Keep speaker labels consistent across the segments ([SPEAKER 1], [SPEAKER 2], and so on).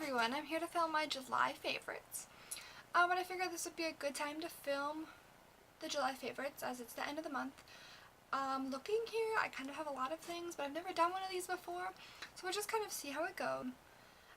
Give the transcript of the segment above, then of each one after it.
[SPEAKER 1] everyone, I'm here to film my July favorites. But I figured this would be a good time to film the July favorites as it's the end of the month. Looking here, I kind of have a lot of things, but I've never done one of these before, so we'll just kind of see how it goes.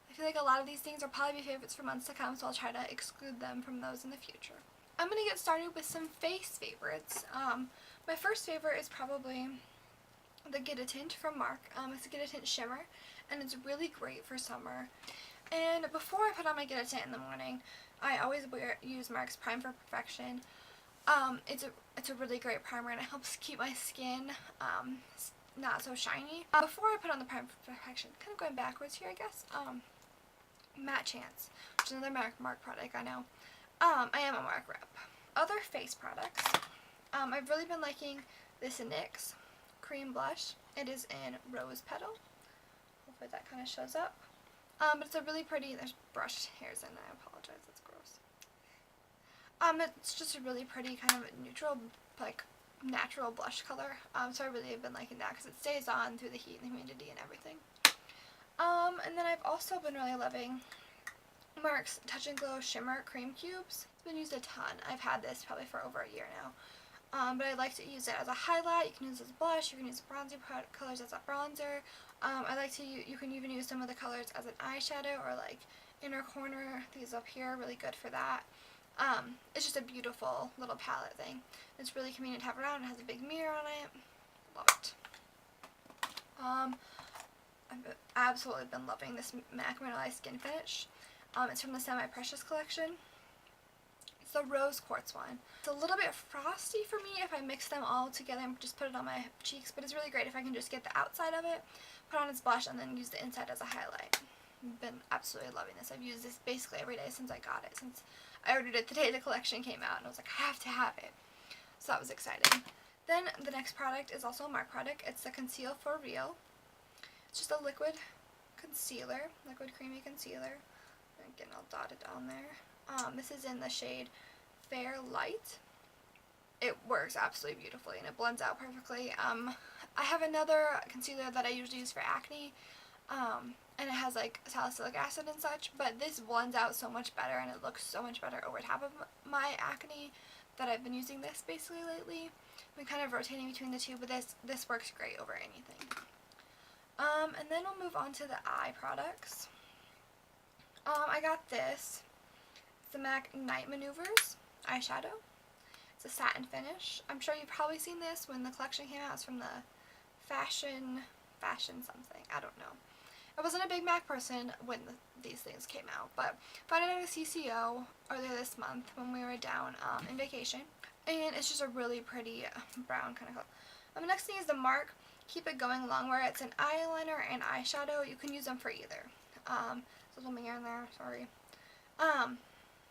[SPEAKER 1] I feel like a lot of these things will probably be favorites for months to come, so I'll try to exclude them from those in the future. I'm going to get started with some face favorites. My first favorite is probably the Get a Tint from MARC. It's a Get a Tint shimmer, and it's really great for summer. And before I put on my Get a Tint in the morning, I always use MARC's Prime for Perfection. It's a really great primer, and it helps keep my skin not so shiny. Before I put on the Prime for Perfection, kind of going backwards here, I guess. Matte Chance, which is another MARC product, I know. I am a MARC rep. Other face products. I've really been liking this NYX cream blush. It is in Rose Petal. Hopefully that kind of shows up. But it's a really pretty, there's brushed hairs in it, I apologize, that's gross. It's just a really pretty kind of neutral, like, natural blush color. So I really have been liking that because it stays on through the heat and humidity and everything. And then I've also been really loving MARC's Touch and Glow Shimmer Cream Cubes. It's been used a ton. I've had this probably for over a year now. But I like to use it as a highlight. You can use it as a blush. You can use bronzy colors as a bronzer. I like to you can even use some of the colors as an eyeshadow or like inner corner. These up here are really good for that. It's just a beautiful little palette thing. It's really convenient to have around. It has a big mirror on it. Love it. I've absolutely been loving this MAC Mineralized Skin Finish. It's from the Semi Precious collection. It's the Rose Quartz one. It's a little bit frosty for me if I mix them all together and just put it on my cheeks, but it's really great if I can just get the outside of it, put on its blush, and then use the inside as a highlight. I've been absolutely loving this. I've used this basically every day since I got it, since I ordered it the day the collection came out, and I was like, I have to have it. So that was exciting. Then the next product is also a MARC product. It's the Conceal for Real. It's just a liquid concealer, liquid creamy concealer. Again, I'll dot it on there. This is in the shade Fair Light. It works absolutely beautifully and it blends out perfectly. I have another concealer that I usually use for acne, and it has like salicylic acid and such, but this blends out so much better and it looks so much better over top of my acne that I've been using this basically lately. I've been kind of rotating between the two, but this works great over anything. And then we'll move on to the eye products. I got this. It's the MAC Night Maneuvers eyeshadow. It's a satin finish. I'm sure you've probably seen this when the collection came out. It's from the fashion something. I don't know. I wasn't a big MAC person when these things came out, but found it at a CCO earlier this month when we were down in vacation. And it's just a really pretty brown kind of color. The next thing is the MARC Keep It Going Longwear. It's an eyeliner and eyeshadow. You can use them for either. There's a little mirror in there, sorry.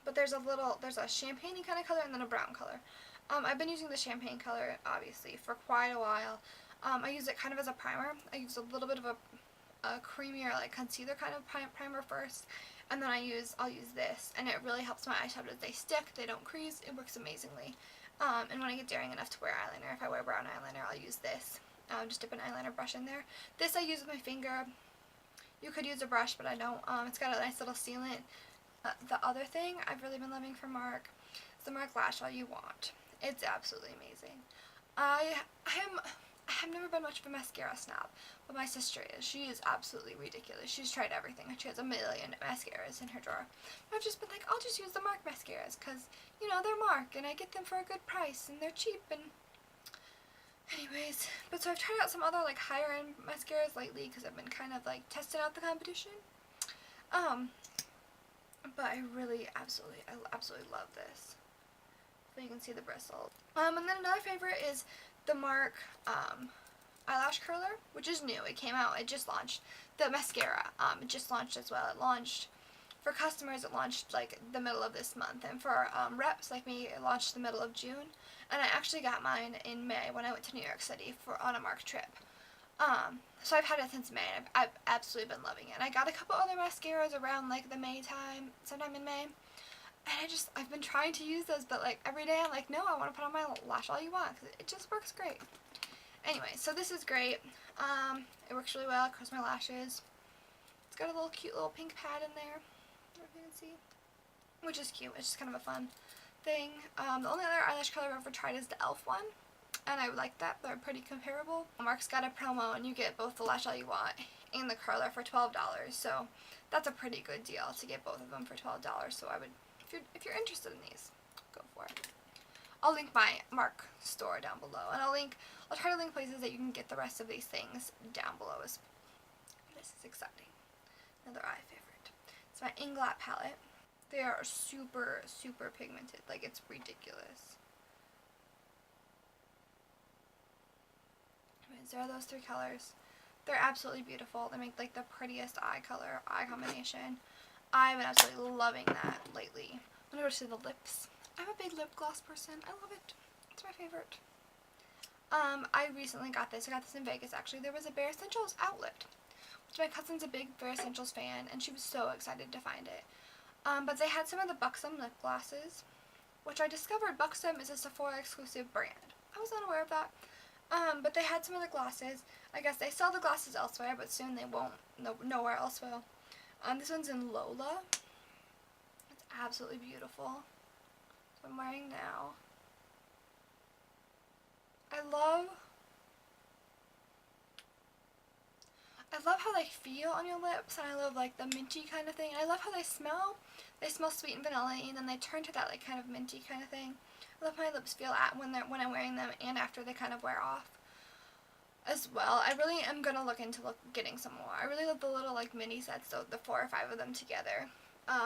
[SPEAKER 1] But there's a champagne-y kind of color and then a brown color. I've been using the champagne color, obviously, for quite a while. I use it kind of as a primer. I use a little bit of a creamier, like, concealer kind of primer first, and then I'll use this, and it really helps my eyeshadows. They stick, they don't crease, it works amazingly. And when I get daring enough to wear eyeliner, if I wear brown eyeliner, I'll use this. Just dip an eyeliner brush in there. This I use with my finger. You could use a brush, but I don't. It's got a nice little sealant. The other thing I've really been loving from MARC is the MARC Lash All You Want. It's absolutely amazing. I have never been much of a mascara snob, but my sister is. She is absolutely ridiculous. She's tried everything. She has a million mascaras in her drawer. I've just been like, I'll just use the MARC mascaras because, you know, they're MARC and I get them for a good price and they're cheap. And anyways, but so I've tried out some other like higher end mascaras lately because I've been kind of like testing out the competition. But I absolutely love this. So you can see the bristles. And then another favorite is the MARC eyelash curler, which is new. It came out, it just launched. The mascara, it just launched as well. It launched for customers. It launched like the middle of this month, and for reps like me, it launched the middle of June. And I actually got mine in May when I went to New York City on a MARC trip. So I've had it since May, and I've absolutely been loving it. And I got a couple other mascaras around like the May time, sometime in May. And I've been trying to use those, but like every day I'm like, no, I want to put on my Lash All You Want, because it just works great. Anyway, so this is great. It works really well, it curls my lashes. It's got a little cute little pink pad in there, if you can see, which is cute. It's just kind of a fun thing. The only other eyelash color I've ever tried is the e.l.f. one, and I like that. They're pretty comparable. Mark's got a promo and you get both the lash gel you want and the curler for $12, so that's a pretty good deal to get both of them for $12. So I would, if you're interested in these, go for it. I'll link my Mark store down below, and I'll try to link places that you can get the rest of these things down below. This is exciting. Another eye favorite. It's my Inglot palette. They are super, super pigmented. Like, it's ridiculous. Anyways, there are those 3 colors. They're absolutely beautiful. They make, like, the prettiest eye combination. I've been absolutely loving that lately. I'm going to go to the lips. I'm a big lip gloss person. I love it. It's my favorite. I recently got this. I got this in Vegas, actually. There was a Bare Essentials outlet, which my cousin's a big Bare Essentials fan, and she was so excited to find it. But they had some of the Buxom lip glosses, which I discovered Buxom is a Sephora exclusive brand. I was unaware of that. But they had some of the glosses. I guess they sell the glosses elsewhere, but soon they won't. Nowhere else will. This one's in Lola. It's absolutely beautiful. That's what I'm wearing now. I love how they feel on your lips, and I love like the minty kind of thing. And I love how they smell. They smell sweet and vanilla, and then they turn to that like kind of minty kind of thing. I love how my lips feel when I'm wearing them and after they kind of wear off as well. I really am gonna look into getting some more. I really love the little like mini sets, so the 4 or 5 of them together.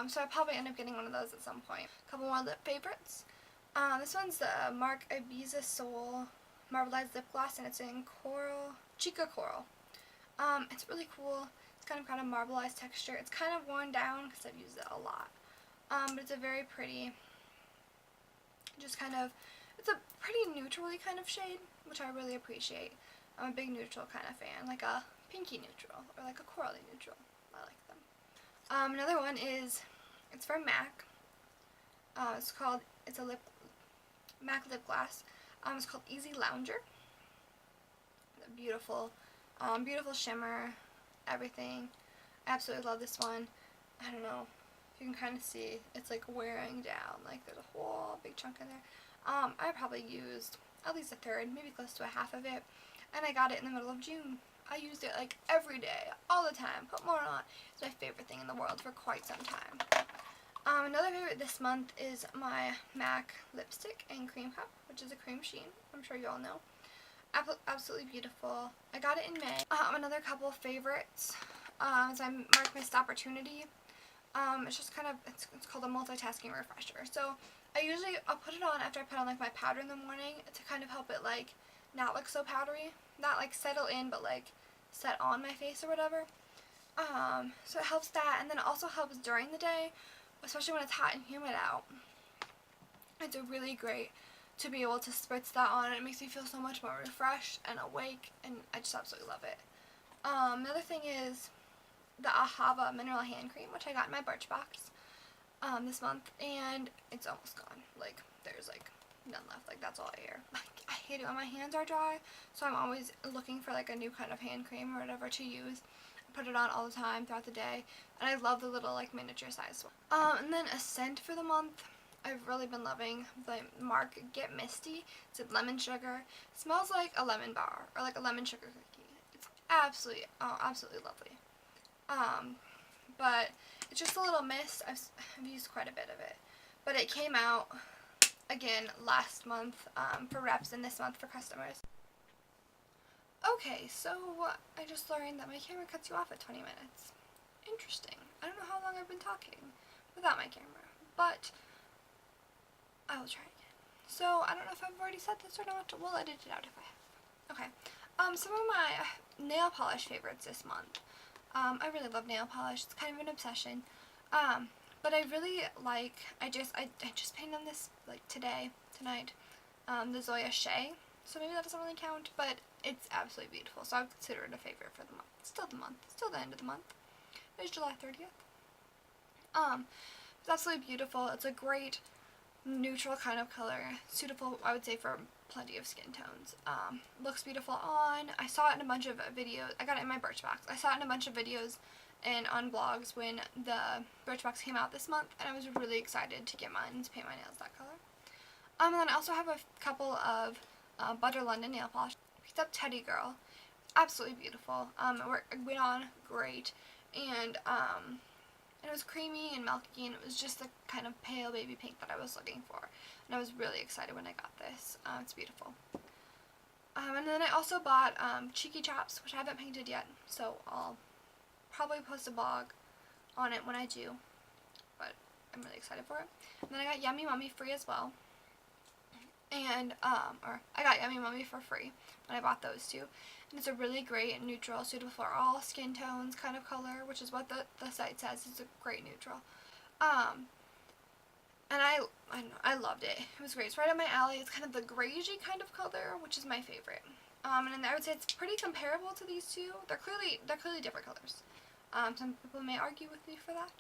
[SPEAKER 1] So I'll probably end up getting one of those at some point. A couple more lip favorites. This one's the Marc Ibiza Soul Marbleized Lip Gloss, and it's in Coral, Chica Coral. It's really cool. It's kind of got a marbleized texture. It's kind of worn down because I've used it a lot. But it's a very pretty, just kind of, it's a pretty neutrally kind of shade, which I really appreciate. I'm a big neutral kind of fan, like a pinky neutral or like a corally neutral. I like them. Another one is, it's from MAC. It's a MAC lip gloss. It's called Easy Lounger. Beautiful, beautiful shimmer, everything. I absolutely love this one. I don't know if you can kind of see, it's like wearing down, like there's a whole big chunk in there. I probably used at least a third, maybe close to a half of it, and I got it in the middle of June. I used it like every day, all the time, put more on. It's my favorite thing in the world for quite some time. Another favorite this month is my MAC lipstick in Cream Cup, which is a cream sheen. I'm sure you all know. Absolutely beautiful. I got it in May. Another couple favorites is I Mark Missed Opportunity. It's just kind of, it's called a multitasking refresher. So I'll put it on after I put on like my powder in the morning to kind of help it like not look so powdery. Not like settle in, but like set on my face or whatever. So it helps that, and then it also helps during the day, especially when it's hot and humid out. It's really great to be able to spritz that on, and it makes me feel so much more refreshed and awake, and I just absolutely love it. Another thing is the Ahava Mineral Hand Cream, which I got in my Birchbox this month, and it's almost gone. Like, there's like none left. Like, that's all I hear. I hate it when my hands are dry, so I'm always looking for like a new kind of hand cream or whatever to use. I put it on all the time throughout the day, and I love the little like miniature size one. And then a scent for the month. I've really been loving the Marc Get Misty. It's with lemon sugar. It smells like a lemon bar or like a lemon sugar cookie. It's absolutely lovely. But it's just a little mist. I've used quite a bit of it. But it came out again last month for reps and this month for customers. Okay, so I just learned that my camera cuts you off at 20 minutes. Interesting. I don't know how long I've been talking without my camera, but I will try again. So, I don't know if I've already said this or not. We'll edit it out if I have. Okay. Some of my nail polish favorites this month. I really love nail polish. It's kind of an obsession. But I really like, I just painted on this, like, tonight, the Zoya Shea. So maybe that doesn't really count, but it's absolutely beautiful. So I would consider it a favorite for the month. It's still the month. It's still the end of the month. It's July 30th. It's absolutely beautiful. It's a great neutral kind of color, suitable, I would say, for plenty of skin tones. Looks beautiful on. I saw it in a bunch of videos. I got it in my Birchbox. I saw it in a bunch of videos and on blogs when the Birchbox came out this month, and I was really excited to get mine and to paint my nails that color. And then I also have a couple of Butter London nail polish. Picked up Teddy Girl. Absolutely beautiful. It went on great, and it was creamy and milky, and it was just the kind of pale baby pink that I was looking for. And I was really excited when I got this. It's beautiful. And then I also bought Cheeky Chops, which I haven't painted yet, so I'll probably post a blog on it when I do, but I'm really excited for it. And then I got Yummy Mummy free as well, and or I got Yummy Mummy for free when I bought those two, and it's a really great neutral, suitable for all skin tones kind of color, which is what the site says. It's a great neutral, and I loved it. It was great. It's right up my alley. It's kind of the greigey kind of color, which is my favorite. And I would say it's pretty comparable to these two. They're clearly different colors. Some people may argue with me for that,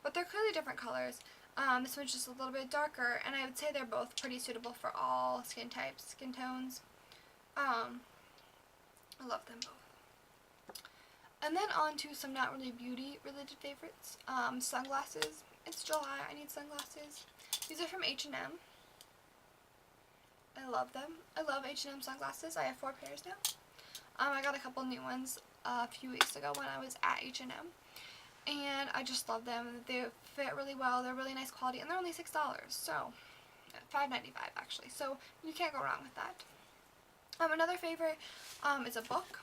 [SPEAKER 1] but they're clearly different colors. This one's just a little bit darker, and I would say they're both pretty suitable for all skin types, skin tones. I love them both. And then on to some not really beauty related favorites. Sunglasses. It's July. I need sunglasses. These are from H&M. I love them. I love H&M sunglasses. I have 4 pairs now. I got a couple new ones a few weeks ago when I was at H&M, and I just love them. They fit really well. They're really nice quality, and they're only $6, so $5.95 actually. So you can't go wrong with that. Another favorite is a book.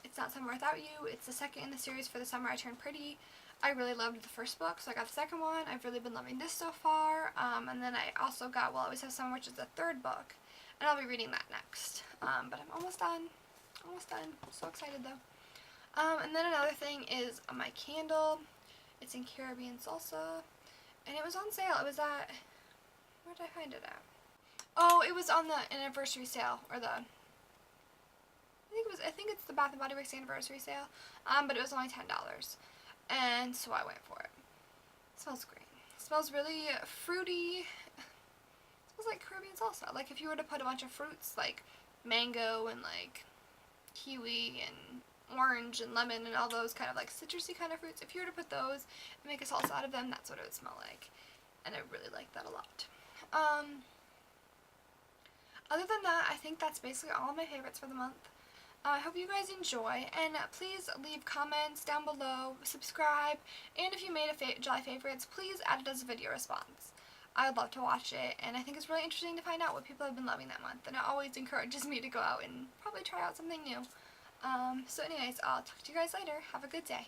[SPEAKER 1] It's Not Summer Without You. It's the second in the series for The Summer I Turned Pretty. I really loved the first book, so I got the second one. I've really been loving this so far. And then I also got Will Always Have Summer, which is the third book, and I'll be reading that next. But I'm almost done. Almost done. So excited though. And then another thing is my candle. It's in Caribbean Salsa, and it was on sale. It was at, where did I find it at? Oh, it was on the anniversary sale, or I think it's the Bath & Body Works anniversary sale. But it was only $10, and so I went for it. It smells great. It smells really fruity. It smells like Caribbean salsa. Like if you were to put a bunch of fruits like mango and like kiwi and orange and lemon and all those kind of like citrusy kind of fruits, if you were to put those and make a salsa out of them, that's what it would smell like. And I really like that a lot. Other than that, I think that's basically all of my favorites for the month. I hope you guys enjoy, and please leave comments down below, subscribe, and if you made a July favorites, please add it as a video response. I would love to watch it, and I think it's really interesting to find out what people have been loving that month, and it always encourages me to go out and probably try out something new. So anyways, I'll talk to you guys later. Have a good day.